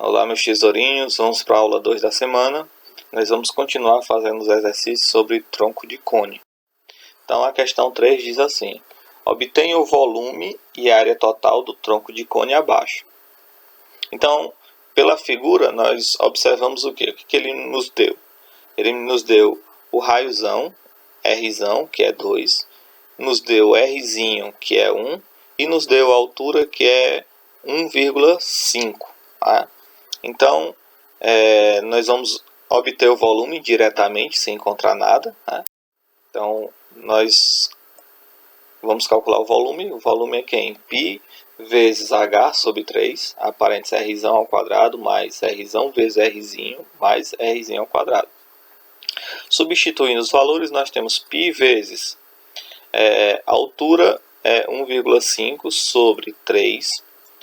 Olá, meus tesourinhos, vamos para a aula 2 da semana. Nós vamos continuar fazendo os exercícios sobre tronco de cone. Então, a questão 3 diz assim: obtenha o volume e a área total do tronco de cone abaixo. Então, pela figura, nós observamos o quê? O que ele nos deu? Ele nos deu o raiozão, Rzão, que é 2, nos deu Rzinho, que é 1, e nos deu a altura, que é 1,5. Tá? Então, nós vamos obter o volume diretamente, sem encontrar nada. Né? Então, nós vamos calcular o volume. O volume é quem? Π vezes H sobre 3, a parênteses Rzão ao quadrado, mais Rzão vezes Rzinho, mais Rzinho ao quadrado. Substituindo os valores, nós temos π vezes a altura é 1,5 sobre 3,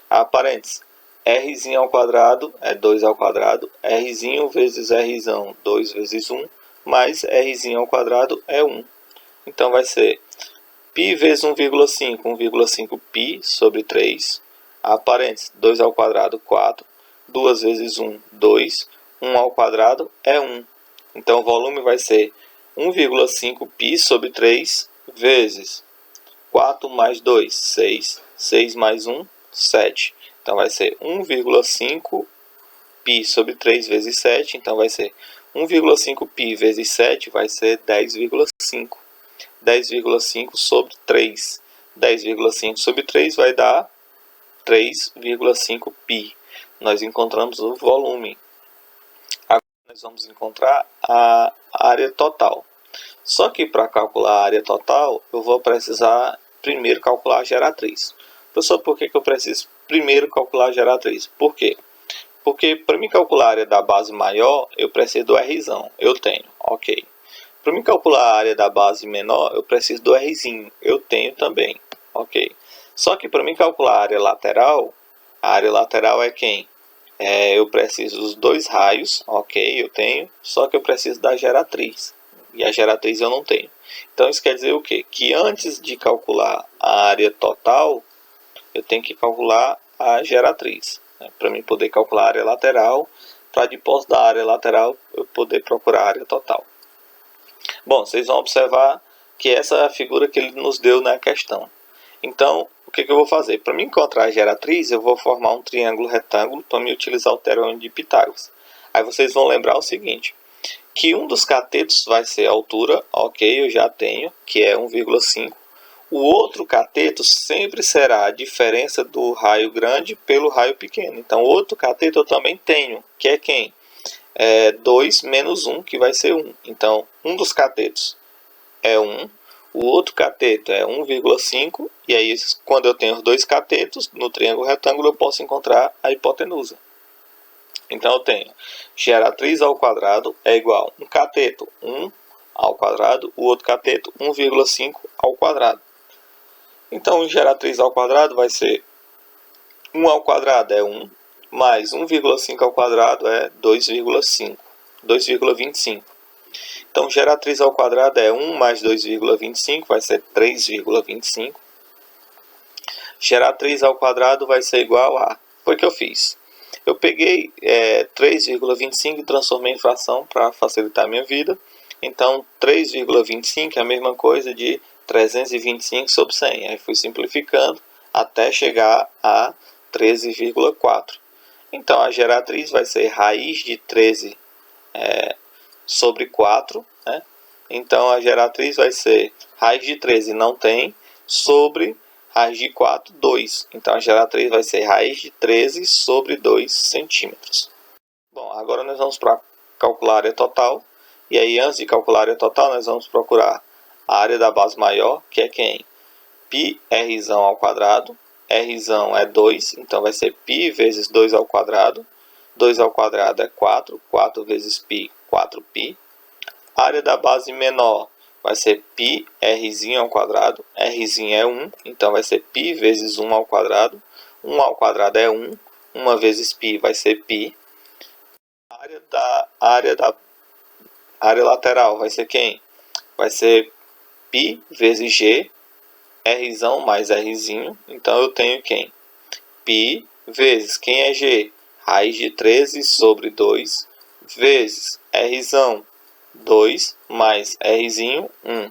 a parênteses Rzinho ao quadrado é 2 ao quadrado, Rzinho vezes Rzão, 2 vezes 1, mais Rzinho ao quadrado é 1. Então vai ser π vezes 1,5, 1,5 π sobre 3, a parênteses 2 ao quadrado, 4, 2 vezes 1, 2, 1 ao quadrado é 1. Então o volume vai ser 1,5 π sobre 3 vezes 4 mais 2, 6, 6 mais 1, 7. Então vai ser 1,5 π sobre 3 vezes 7, então vai ser 1,5 π vezes 7 vai ser 10,5. 10,5 sobre 3. 10,5 sobre 3 vai dar 3,5 π. Nós encontramos o volume. Agora nós vamos encontrar a área total. Só que para calcular a área total, eu vou precisar primeiro calcular a geratriz. Professor, por que eu preciso primeiro calcular a geratriz? Por quê? Porque para mim calcular a área da base maior, eu preciso do Rzão. Eu tenho, ok. Para mim calcular a área da base menor, eu preciso do Rzinho. Eu tenho também, ok. Só que para mim calcular a área lateral é quem? Eu preciso dos dois raios, ok, eu tenho. Só que eu preciso da geratriz. E a geratriz eu não tenho. Então isso quer dizer o quê? Que antes de calcular a área total, eu tenho que calcular a geratriz. Né? Para mim poder calcular a área lateral, para depois da área lateral eu poder procurar a área total. Bom, vocês vão observar que essa é a figura que ele nos deu na questão. Então, o que eu vou fazer? Para me encontrar a geratriz, eu vou formar um triângulo retângulo para me utilizar o teorema de Pitágoras. Aí vocês vão lembrar o seguinte, que um dos catetos vai ser a altura, ok, eu já tenho, que é 1,5. O outro cateto sempre será a diferença do raio grande pelo raio pequeno. Então, outro cateto eu também tenho, que é quem? 2 menos 1, que vai ser 1. Então, um dos catetos é 1, o outro cateto é 1,5, e aí quando eu tenho os dois catetos, no triângulo retângulo eu posso encontrar a hipotenusa. Então eu tenho geratriz ao quadrado é igual a um cateto 1 ao quadrado, o outro cateto 1,5 ao quadrado. Então geratriz ao quadrado vai ser 1 ao quadrado é 1, mais 1,5 ao quadrado é 2,25. Então, geratriz ao quadrado é 1 mais 2,25, vai ser 3,25. Geratriz ao quadrado vai ser igual a... Foi o que eu fiz. Eu peguei 3,25 e transformei em fração para facilitar a minha vida. Então, 3,25 é a mesma coisa de 325 sobre 100. Aí fui simplificando até chegar a 13,4. Então, a geratriz vai ser raiz de 13 sobre 4. Né? Então, a geratriz vai ser raiz de 13 não tem, sobre raiz de 4, 2. Então, a geratriz vai ser raiz de 13 sobre 2 centímetros. Bom, agora nós vamos para calcular a área total. E aí, antes de calcular a área total, nós vamos procurar a área da base maior, que é quem? πRzão ao quadrado. Rzão é 2, então vai ser π vezes 2 ao quadrado. 2 ao quadrado é 4, 4 vezes π, 4π. A área da base menor vai ser π Rzinho ao quadrado. Rzinho é 1, então vai ser π vezes 1 ao quadrado. 1 ao quadrado é 1, 1 vezes π vai ser π. A área lateral vai ser quem? Vai ser π vezes g, Rzão mais Rzinho. Então eu tenho quem? Π vezes, quem é g? raiz de 13 sobre 2 vezes Rzão 2 mais Rzinho 1.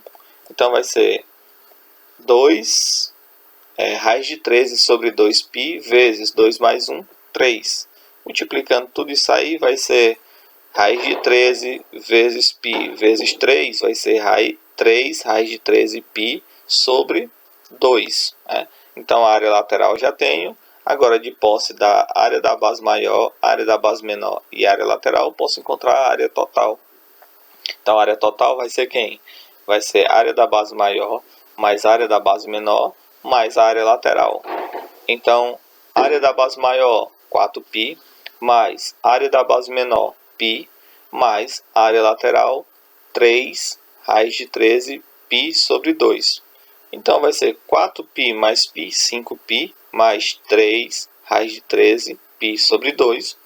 Então vai ser 2 raiz de 13 sobre 2π vezes 2 mais 1, 3. Multiplicando tudo isso aí vai ser raiz de 13 vezes π vezes 3 vai ser 3 raiz de 13π sobre 2. Né? Então a área lateral já tenho. Agora, de posse da área da base maior, área da base menor e área lateral, posso encontrar a área total. Então a área total vai ser quem? Vai ser a área da base maior mais a área da base menor mais a área lateral. Então, área da base maior, 4π, mais área da base menor, π, mais área lateral, 3 raiz de 13π sobre 2. Então, vai ser 4π mais π, 5π, mais 3 raiz de 13π sobre 2.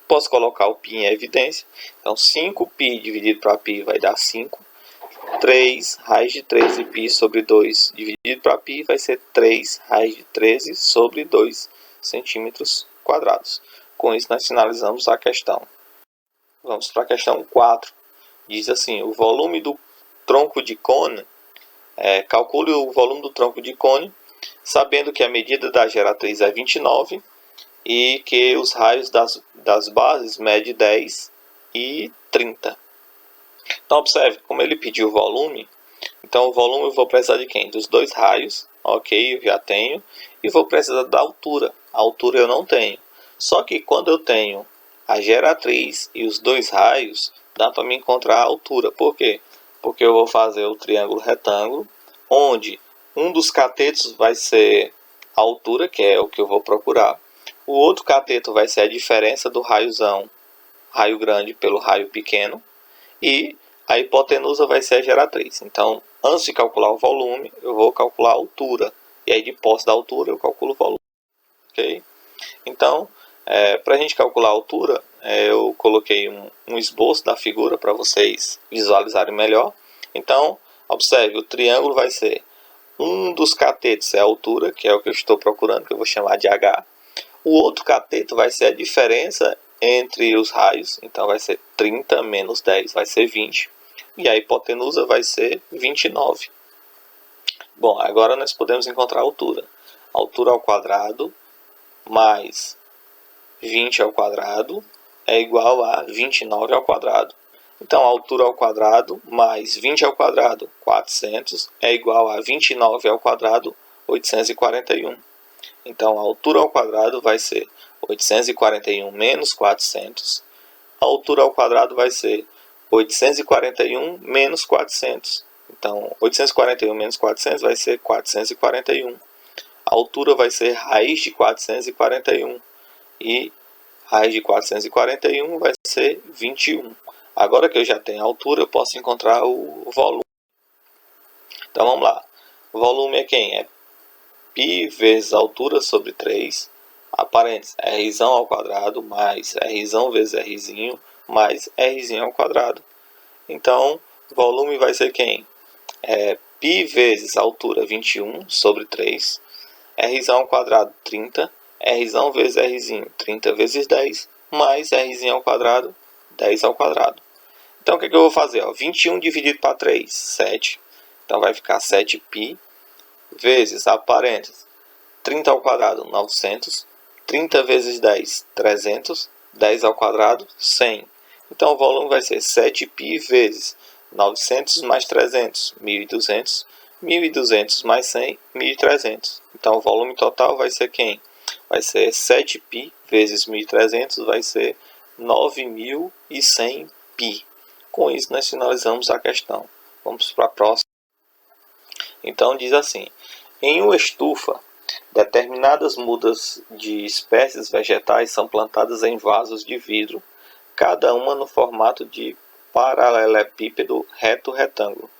Posso colocar o π em evidência. Então, 5π dividido para π vai dar 5. 3 raiz de 13π sobre 2 dividido para π vai ser 3 raiz de 13 sobre 2 centímetros quadrados. Com isso, nós finalizamos a questão. Vamos para a questão 4. Diz assim, o volume do tronco de cone, calcule o volume do tronco de cone, sabendo que a medida da geratriz é 29 e que os raios das bases medem 10 e 30. Então, observe, como ele pediu o volume, então o volume eu vou precisar de quem? Dos dois raios, ok, eu já tenho, e vou precisar da altura. A altura eu não tenho. Só que quando eu tenho a geratriz e os dois raios, dá para me encontrar a altura. Por quê? Porque eu vou fazer o triângulo retângulo, onde um dos catetos vai ser a altura, que é o que eu vou procurar. O outro cateto vai ser a diferença do raiozão, raio grande pelo raio pequeno. E a hipotenusa vai ser a geratriz. Então, antes de calcular o volume, eu vou calcular a altura. E aí, de posse da altura, eu calculo o volume. Ok? Então, para a gente calcular a altura, eu coloquei um esboço da figura para vocês visualizarem melhor. Então, observe, o triângulo vai ser um dos catetos é a altura, que é o que eu estou procurando, que eu vou chamar de H. O outro cateto vai ser a diferença entre os raios, então vai ser 30 menos 10 vai ser 20, e a hipotenusa vai ser 29. Bom, agora nós podemos encontrar a altura. Altura ao quadrado mais 20 ao quadrado é igual a 29 ao quadrado. Então, a altura ao quadrado mais 20 ao quadrado, 400, é igual a 29 ao quadrado, 841. Então, a altura ao quadrado vai ser 841 menos 400. A altura ao quadrado vai ser 841 menos 400. Então, 841 menos 400 vai ser 441. A altura vai ser raiz de 441. E raiz de 441 vai ser 21. Agora que eu já tenho a altura, eu posso encontrar o volume. Então, vamos lá. O volume é quem? É π vezes a altura sobre 3, a parênteses, Rzão ao quadrado, mais Rzão vezes Rzinho, mais Rzinho ao quadrado. Então, o volume vai ser quem? π vezes a altura, 21, sobre 3, Rzão ao quadrado, 30, Rzão vezes Rzinho, 30 vezes 10, mais Rzinho ao quadrado, 10 ao quadrado. Então, o que eu vou fazer? 21 dividido para 3, 7. Então, vai ficar 7π vezes, a parênteses, 30 ao quadrado, 900. 30 vezes 10, 300. 10 ao quadrado, 100. Então, o volume vai ser 7π vezes 900 mais 300, 1.200. 1.200 mais 100, 1.300. Então, o volume total vai ser quem? Vai ser 7π vezes 1.300, vai ser 9.100 π. Com isso, nós finalizamos a questão. Vamos para a próxima. Então, diz assim, em uma estufa, determinadas mudas de espécies vegetais são plantadas em vasos de vidro, cada uma no formato de paralelepípedo reto-retângulo,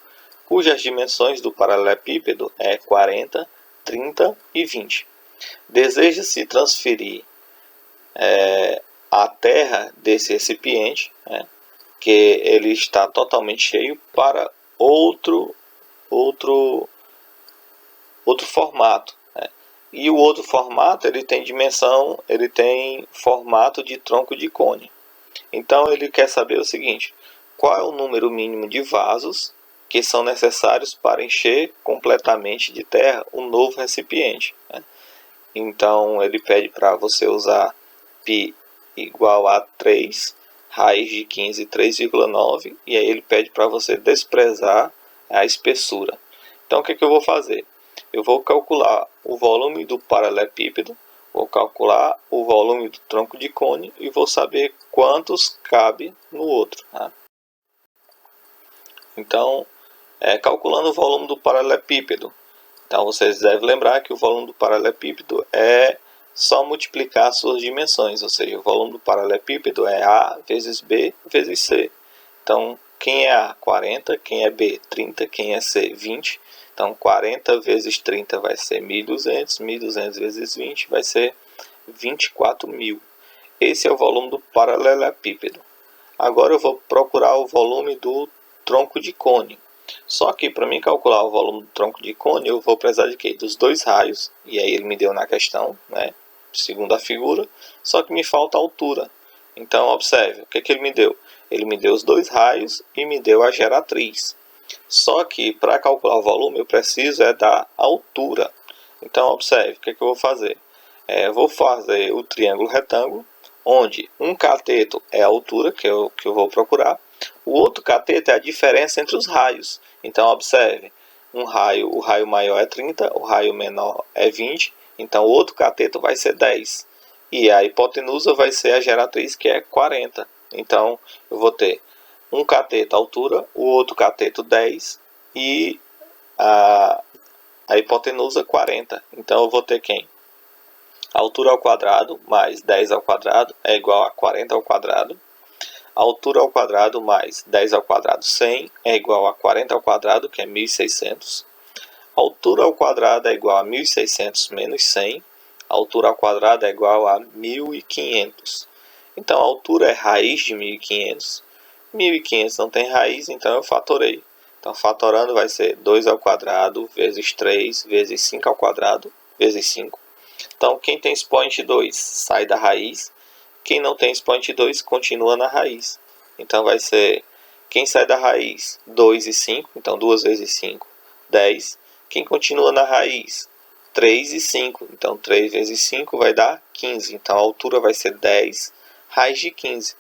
cujas dimensões do paralelepípedo é 40, 30 e 20. Deseja-se transferir a terra desse recipiente, que ele está totalmente cheio, para outro formato. E o outro formato, ele tem dimensão, ele tem formato de tronco de cone. Então ele quer saber o seguinte: qual é o número mínimo de vasos que são necessários para encher completamente de terra o novo recipiente, né? Então ele pede para você usar π igual a 3, raiz de 15, 3,9, e aí ele pede para você desprezar a espessura. Então o que eu vou fazer? Eu vou calcular o volume do paralelepípedo, vou calcular o volume do tronco de cone e vou saber quantos cabe no outro, né? Então, calculando o volume do paralelepípedo, então vocês devem lembrar que o volume do paralelepípedo é só multiplicar suas dimensões, ou seja, o volume do paralelepípedo é A vezes B vezes C. Então, quem é A? 40, quem é B? 30, quem é C? 20. Então, 40 vezes 30 vai ser 1.200, 1.200 vezes 20 vai ser 24.000. Esse é o volume do paralelepípedo. Agora eu vou procurar o volume do tronco de cone. Só que para mim calcular o volume do tronco de cone, eu vou precisar de quê? Dos dois raios. E aí ele me deu na questão, né? Segundo a figura. Só que me falta a altura. Então observe, o que ele me deu? Ele me deu os dois raios e me deu a geratriz. Só que para calcular o volume eu preciso da altura. Então observe, o que eu vou fazer? Eu vou fazer o triângulo retângulo, onde um cateto é a altura que eu vou procurar. O outro cateto é a diferença entre os raios. Então observe, o raio maior é 30, o raio menor é 20, então o outro cateto vai ser 10. E a hipotenusa vai ser a geratriz, que é 40. Então eu vou ter um cateto altura, o outro cateto 10 e a hipotenusa 40. Então eu vou ter quem? A altura ao quadrado mais 10 ao quadrado é igual a 40 ao quadrado. A altura ao quadrado mais 10 ao quadrado 100 é igual a 40 ao quadrado, que é 1.600. A altura ao quadrado é igual a 1.600 menos 100. A altura ao quadrado é igual a 1.500. Então a altura é raiz de 1.500. 1.500 não tem raiz, então eu fatorei. Então fatorando vai ser 2 ao quadrado vezes 3 vezes 5 ao quadrado vezes 5. Então quem tem expoente 2 sai da raiz. Quem não tem expoente 2 continua na raiz. Então vai ser, quem sai da raiz, 2 e 5. Então 2 vezes 5, 10. Quem continua na raiz, 3 e 5. Então 3 vezes 5 vai dar 15. Então a altura vai ser 10 raiz de 15.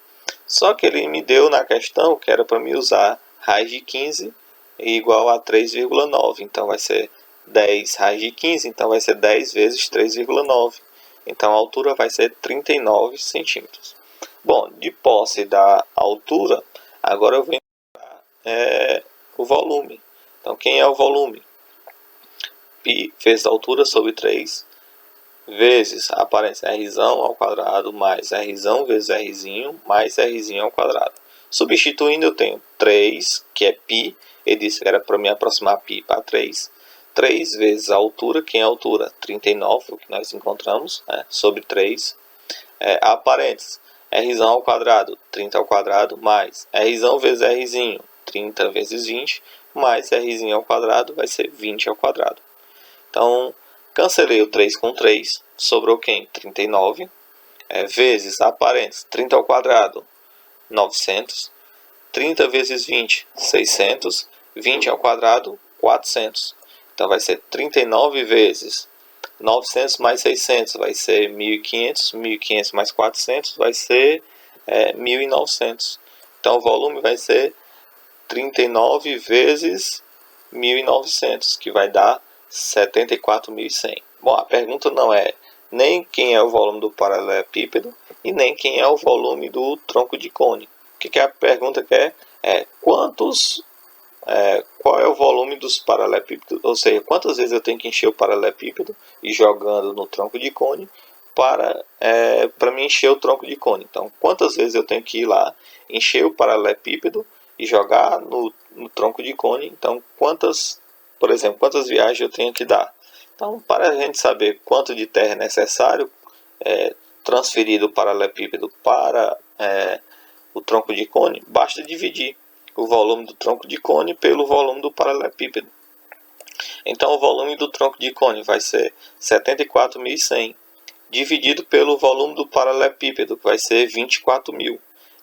Só que ele me deu na questão que era para me usar raiz de 15 igual a 3,9. Então vai ser 10 raiz de 15. Então vai ser 10 vezes 3,9. Então a altura vai ser 39 centímetros. Bom, de posse da altura, agora eu vou encontrar o volume. Então quem é o volume? Π vezes a altura sobre 3 vezes a aparência R ao quadrado mais R vezes R mais R ao quadrado. Substituindo eu tenho 3, que é π, ele disse que era para me aproximar π para 3. 3 vezes a altura, quem é a altura? 39, o que nós encontramos, né? Sobre 3. A parênteses, R ao quadrado, 30 ao quadrado, mais R vezes R, 30 vezes 20, mais R ao quadrado, vai ser 20 ao quadrado. Então, cancelei o 3 com 3, sobrou quem? 39, vezes a parênteses, 30 ao quadrado, 900, 30 vezes 20, 600, 20 ao quadrado, 400. Então vai ser 39 vezes 900 mais 600 vai ser 1.500, 1.500 mais 400 vai ser 1.900. Então o volume vai ser 39 vezes 1.900, que vai dar 74.100. Bom, a pergunta não é nem quem é o volume do paralelepípedo e nem quem é o volume do tronco de cone. O que a pergunta quer é qual é o volume dos paralelepípedos, ou seja, quantas vezes eu tenho que encher o paralelepípedo e jogando no tronco de cone para me encher o tronco de cone. Então, quantas vezes eu tenho que ir lá, encher o paralelepípedo e jogar no tronco de cone. Então, por exemplo, quantas viagens eu tenho que dar. Então, para a gente saber quanto de terra é necessário transferir do paralelepípedo para o tronco de cone, basta dividir o volume do tronco de cone pelo volume do paralelepípedo. Então o volume do tronco de cone vai ser 74.100, dividido pelo volume do paralelepípedo, que vai ser 24.000.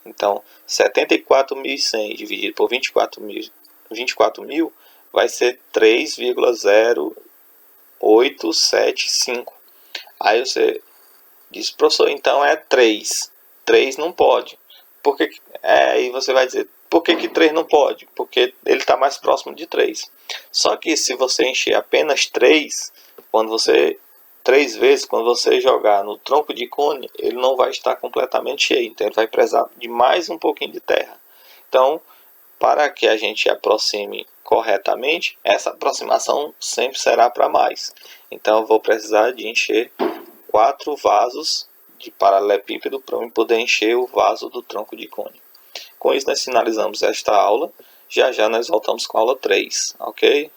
Então 74.100 dividido por 24.000 vai ser 3,0875. Aí você diz, professor, então é 3. 3 não pode. Aí você vai dizer, por que 3 não pode? Porque ele está mais próximo de 3. Só que se você encher apenas 3, quando você 3 vezes, quando você jogar no tronco de cone, ele não vai estar completamente cheio. Então ele vai precisar de mais um pouquinho de terra. Então, para que a gente aproxime corretamente, essa aproximação sempre será para mais. Então eu vou precisar de encher 4 vasos de paralelepípedo para eu poder encher o vaso do tronco de cone. Com isso nós finalizamos esta aula. Já já nós voltamos com a aula 3, ok?